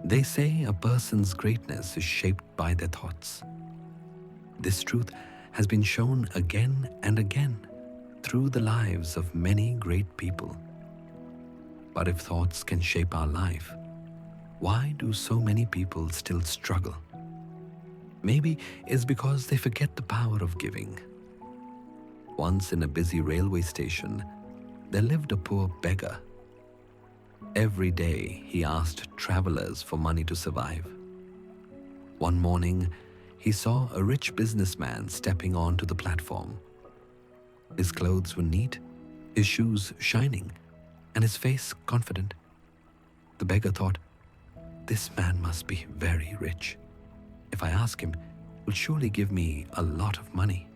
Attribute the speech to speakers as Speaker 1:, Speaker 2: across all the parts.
Speaker 1: They say a person's greatness is shaped by their thoughts. This truth has been shown again and again through the lives of many great people. But if thoughts can shape our life, why do so many people still struggle? Maybe it's because they forget the power of giving. Once in a busy railway station, there lived a poor beggar. Every day he asked travelers for money to survive. One morning, he saw a rich businessman stepping onto the platform. His clothes were neat, his shoes shining, and his face confident. The beggar thought, "This man must be very rich. If I ask him, he'll surely give me a lot of money."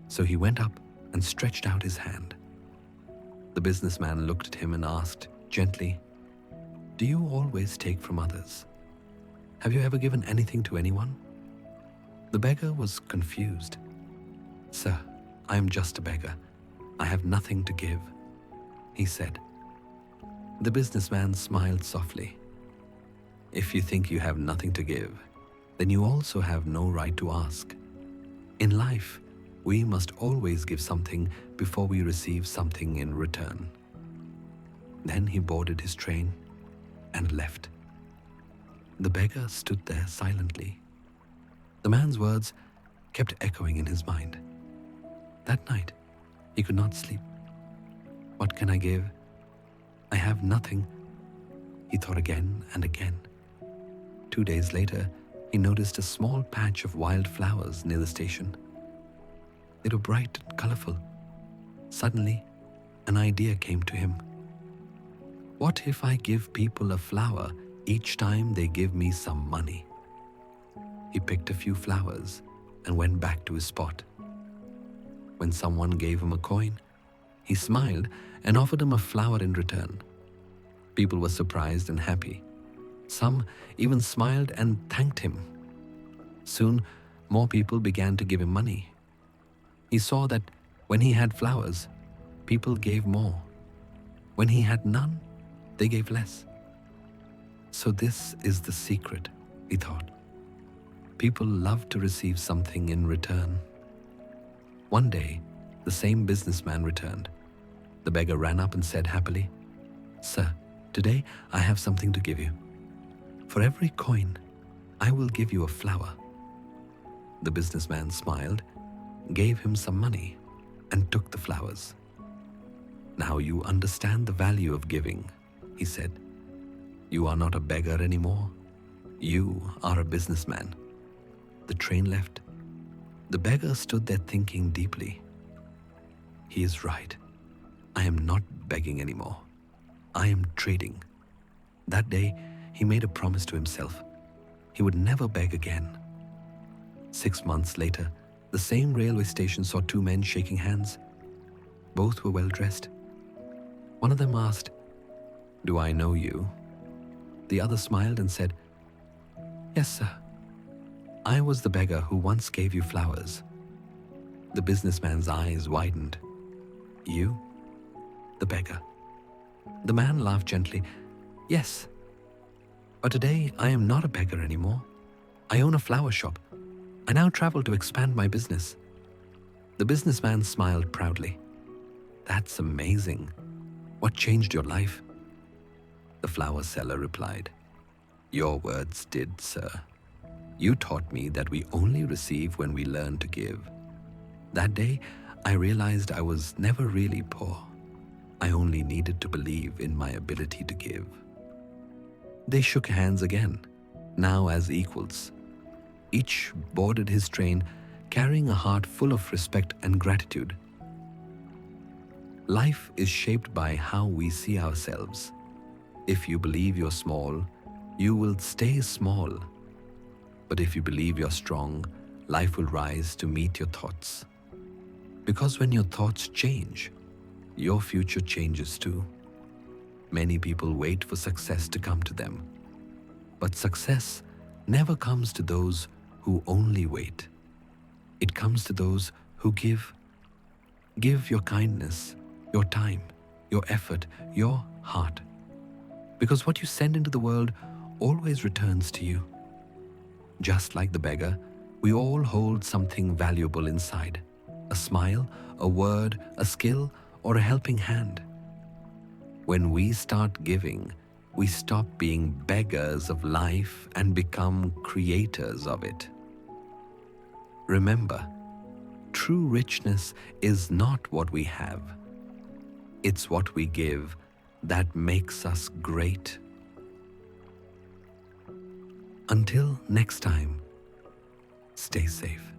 Speaker 1: So he went up and stretched out his hand. The businessman looked at him and asked gently, "Do you always take from others? Have you ever given anything to anyone?" The beggar was confused. "Sir, I am just a beggar. I have nothing to give," he said. The businessman smiled softly. "If you think you have nothing to give, then you also have no right to ask. In life, we must always give something before we receive something in return." Then he boarded his train and left. The beggar stood there silently. The man's words kept echoing in his mind. That night, he could not sleep. "What can I give? I have nothing," he thought again and again. 2 days later, he noticed a small patch of wild flowers near the station. They were bright and colorful. Suddenly, an idea came to him. What if I give people a flower each time they give me some money? He picked a few flowers and went back to his spot. When someone gave him a coin, he smiled and offered him a flower in return. People were surprised and happy. Some even smiled and thanked him. Soon, more people began to give him money. He saw that when he had flowers, people gave more. When he had none, they gave less. So this is the secret, he thought. People love to receive something in return. One day, the same businessman returned. The beggar ran up and said happily, "Sir, today I have something to give you. For every coin, I will give you a flower." The businessman smiled, gave him some money, and took the flowers. "Now you understand the value of giving," he said. "You are not a beggar anymore. You are a businessman." The train left. The beggar stood there thinking deeply. He is right. I am not begging anymore. I am trading. That day, he made a promise to himself. He would never beg again. 6 months later, the same railway station saw two men shaking hands. Both were well dressed. One of them asked, "Do I know you?" The other smiled and said, "Yes, sir. I was the beggar who once gave you flowers." The businessman's eyes widened. "You? The beggar?" The man laughed gently. "Yes. But today I am not a beggar anymore. I own a flower shop. I now travel to expand my business." The businessman smiled proudly. "That's amazing. What changed your life?" The flower seller replied, "Your words did, sir. You taught me that we only receive when we learn to give. That day, I realized I was never really poor. I only needed to believe in my ability to give." They shook hands again, now as equals. Each boarded his train, carrying a heart full of respect and gratitude. Life is shaped by how we see ourselves. If you believe you're small, you will stay small. But if you believe you're strong, life will rise to meet your thoughts. Because when your thoughts change, your future changes too. Many people wait for success to come to them. But success never comes to those who only wait. It comes to those who give. Give your kindness, your time, your effort, your heart. Because what you send into the world always returns to you. Just like the beggar, we all hold something valuable inside: a smile, a word, a skill, or a helping hand. When we start giving, we stop being beggars of life and become creators of it. Remember, true richness is not what we have. It's what we give that makes us great. Until next time, stay safe.